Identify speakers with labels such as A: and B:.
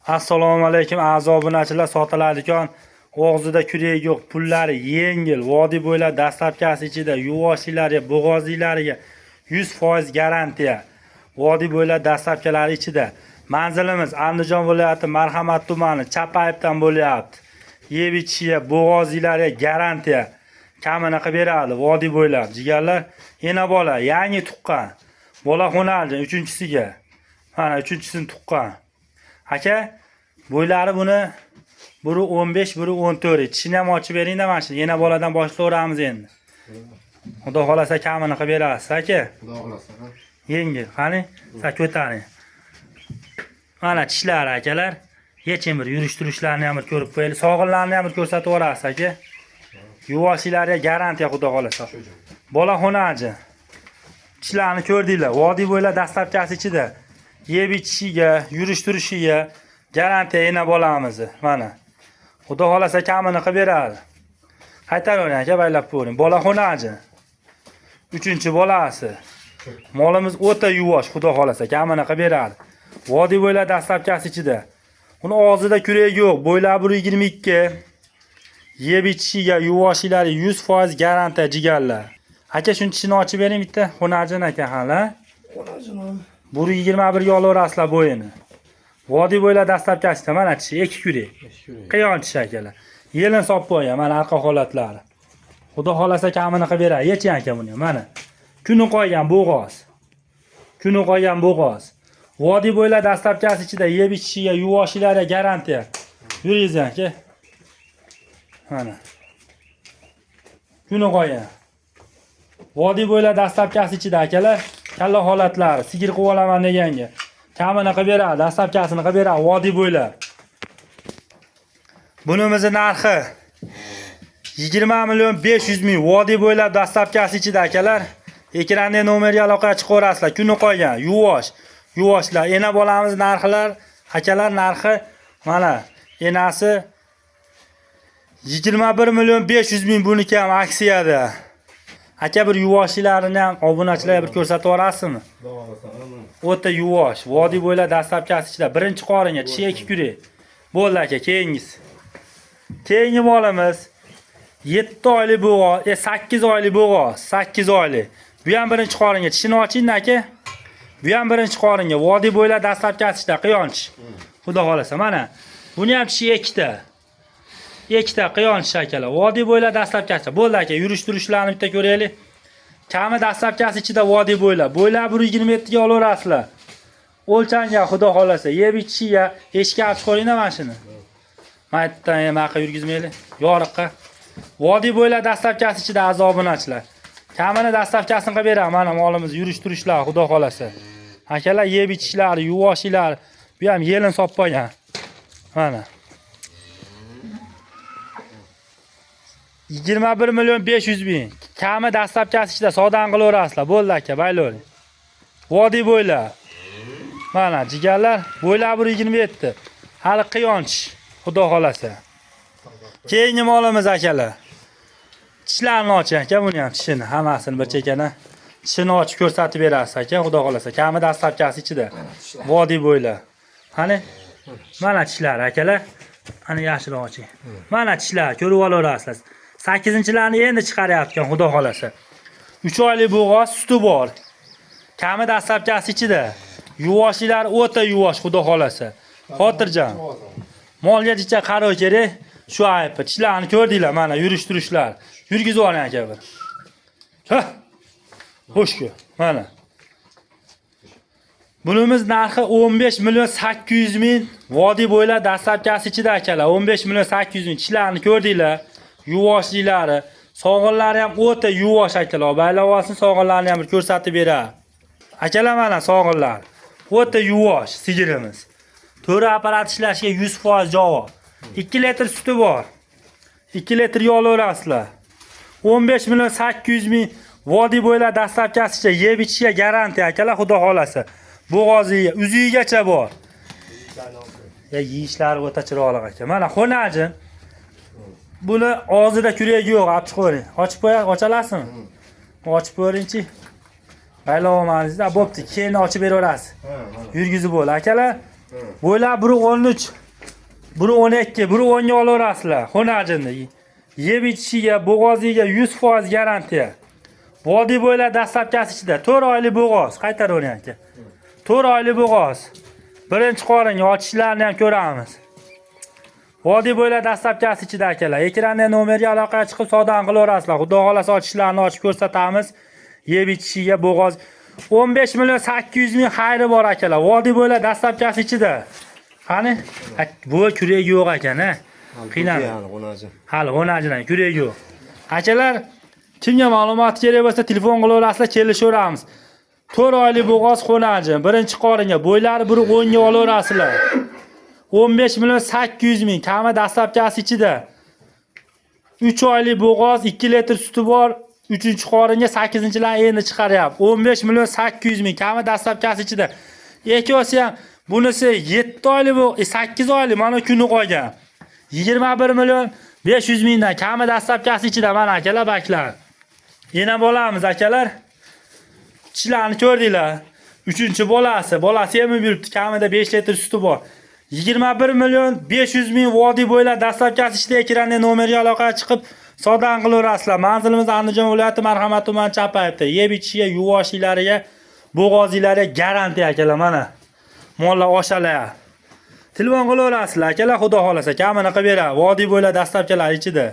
A: Assalomu alaykum aziz obunachilar, sotiladigan og'zida kurak yo'q, pullari yengil, vodiy bo'ylab dastlabkasi ichida yuvoshlariga, bo'g'ozlariga 100% garantiya. Vodiy bo'ylab dastlabkalari ichida. Manzilimiz Andijon viloyati Marhamat tumani Chapayibdan bo'lyapti. Yeb ichishiga, bo'g'ozlariga garantiya. Kamini qilib beradi vodiy bo'ylab. Jigarlar, yana bola, yangi tuqqan. Bola xonaldi 3-chisiga. Mana 3-chisini tuqqan. Aka, bo'ylari buni biri 15, biri 14. Tishini ham ochib beringda mana shu. Yana boladan boshlayveramiz endi. Xudo xolasa kamini qilib berasiz, aka.
B: Xudo xolasa.
A: Yengil, qani? Sa ko'taring. Mana tishlari akalar. Yechim bir yurishtirishlarini ham bir ko'rib qo'yaylik. Sog'inlarni ham bir ko'rsatib yuborasiz, aka. Yuvoshlariga garantiya xudo xolasa. Bola xonaji. Tishlarni ko'rdinglar. Vodiy bo'ylab dastlabkasi ichida. Yeb ichishiga, yurishtirishiga garantiya yana bolamiz. Mana. Xudo xolasa kamini qilib beradi. Qaytaravering aka, baylab qo'ying. Bola xonaji. 3-bolasi. Molimiz o'ta yuvosh, xudo xolasa kamini qilib beradi. Vodiy bo'ylab dastlabkasi ichida. Uni og'zida kurak yo'q, bo'ylari 122. Yeb ichishiga, yuvoshlari 100% garantiya jigarlar. Aka, shuni tishini ochib bering bitta. Xonajin aka hala.
B: Xonajin.
A: 121 ga olaverasizlar bo'yini. Vodiy bo'ylab dastlabkasida mana tishi 2 kurak. Qiyon tish akalar. Yelin sop qo'ygan mana arqa holatlari. Xudo xolasa kamini qilib beradi. Yeching aka buni. Mana. Kuni qo'ygan bo'g'oz. Kuni qo'ygan bo'g'oz. Vodiy bo'ylab dastlabkasi ichida yeb ichishiga, yuvoshlariga garantiya. Yuringiz aka. Mana. Kuni qo'ygan. Vodiy bo'ylab dastlabkasi ichida akalar, kalla holatlari, sigir qilib olaman deganga kamini qilib beradi, dastlabkasini qilib beradi vodiy bo'ylab. Bunimizning narxi 20.500.000 vodiy bo'ylab dastlabkasi ichida akalar. Ekranda nomerga aloqa chiqarasizlar. Kuni qo'ygan, yuvoshlar. Ena bolamiz narxlar, akalar narxi mana enasi 21.500.000 buniki ham aksiyada. Aka, bir yuvoshlarini ham obunachilarga bir ko'rsatib yuborasizmi? O'ta yuvosh, vodiy bo'ylab dastlabkasi ichida birinchi qoringa tishi 2 kurak. Bo'ldi aka, keyingisi. Keyingi molimiz 7 oylik bo'g'oz, 8 oylik bo'g'oz, 8 oylik. Bu ham birinchi qoringa tishini oching aka. Bu ham birinchi qoringa vodiy bo'ylab dastlabkasi ichida qiyonch. Xudo xolasa mana. Buni ham tishi 2 ta. 2 ta qiyonch akalar. Vodiy bo'ylab dastlabkasi. Bo'ldi aka, yurishtirishlarini bitta ko'raylik. Kami dastlabkasi ichida vodiy bo'ylab. Bo'ylab 120 ga olaverasizlar. O'lchanga xudo xolasa, yeb ichishiga eshikka olib chiqaringlar mana shuni. Maytdan ham aql yurgizmaylik. Yoriqqa. Vodiy bo'ylab dastlabkasi ichida azobunachilar. Kamini dastlabkasini qilib beraman. Mana molimiz yurishtirishlar xudo xolasa. Akalar yeb ichishlari, yuvoshlari, bu ham yelin sop qo'ygan. Mana. 21.500.000. Kami dastlabkasi ichida savdan qilaverasizlar. Bo'ldi aka, baylavering. Vodiy bo'ylab. Mana jigarlar, bo'ylab 127. Hali qiyonch, xudo xolasa. Keyingi molimiz akalar. Tishlarni oching aka, buni ham tishini, hammasini bir chekana. Tishini ochib ko'rsatib berasiz aka, xudo xolasa. Kami dastlabkasi ichida. Vodiy bo'ylab. Qani? Mana tishlar akalar. Ana yashil oching. Mana tishlar, ko'rib olaverasizlar. 8-chilarni endi chiqaryapti, xudo xolasa. 3 oylik bo'g'oz, suti bor. Kami dastlabkasi ichida. Yuvoshlari o'ta yuvosh, xudo xolasa. Xotirjam. Molga jicha qarov kerak. Shu aybi. Tishlarni ko'rdinglar, mana yurishtirishlar. Yurgizib oling aka bir. Ha. Xo'sh-ku. Mana. Bunimiz narxi 15.800.000 vodiy bo'ylab dastlabkasi ichida akalar. 15.800.000 tishlarni ko'rdinglar. Yuvoshliklari, sog'inlari ham o'ta yuvosh akalar. Baylab olsin, sog'inlarni ham bir ko'rsatib beradi. Akalar mana sog'inlar. O'ta yuvosh sigirimiz. To'ra apparat ishlashiga 100% javob. 2 litr suti bor. 2 litr yog' olasizlar. 15.800.000 vodiy bo'ylab dastlabkasi ichida yeb ichishiga garantiya akalar, xudo xolasa. Bo'g'oziga, uzigacha bor. Yeyishlari o'ta chiroyli aka. Mana xonajin. Buni og'zida kuragi yo'q, olib chiqaring. Ochib qo'y, ochalasizmi? Ochib ko'ringchi. Baylab olmangiz-da, bo'pti. Keyin ochib beraverasiz. Yurgizib bo'l akalar. Bo'ylar biri 13, biri 12, biri 10 ga olaverasizlar. Xonajinni. Yeb ichishiga, bo'g'oziga 100% garantiya. Vodiy bo'ylar dastlabkasi ichida 4 oylik bo'g'oz, qaytaravering aka. 4 oylik bo'g'oz. Birinchi qoringa ochishlarini ham ko'ramiz. Vodiy bo'ylar dastlabkasi ichida akalar. Ekranda nomerga aloqaga chiqib savdo qilaverasizlar. Xudo xolasa ochishlarini ochib ko'rsatamiz. Yeb ichishiga bo'g'oz 15 million 800 ming xayri bor akalar. Vodiy bo'ylar dastlabkasi ichida. Qani? Bu kurak yo'q ekan-a. Qiynaladi. Hali g'onajin kurak yo'q. Akalar, kimga ma'lumot kerak bo'lsa telefon qilaverasizlar, kelishaveramiz. 4 oylik bo'g'oz xonajin, birinchi qoringa, bo'ylari biri 10 ga olaverasizlar. 15 million 800 ming, kami dastlabkasi ichida. 3 oylik bo'g'oz, 2 litr suti bor. 3-qoringa 8-lar endi chiqaryapti. 15 million 800 ming, kami dastlabkasi ichida. Ekosi ham bunisi 7 oylik bu, 8 oylik mana kuni qolgan. 21 million 500 mingdan kami dastlabkasi ichida mana akalar baklar. Yana bo'lamiz akalar. Tishlarni ko'rdinglar. 3-bolasi, bolasi ham yuribdi, kamida 5 litr suti bor. 21 million 500 ming vodiy bo'ylab dastlabkasi ichida ekranda nomerga aloqaga chiqib savdo qilaverasizlar. Manzilimiz Andijon viloyati Marhamat tumani Chapayevda. Yeb ichishiga, yuvoshlariga, bo'g'ozlariga garantiya akalar mana. Mollar oshalar. Telefon qilaverasizlar akalar, xudo xolasa kamini qilib beradi. Vodiy bo'ylab dastlabkilar ichida.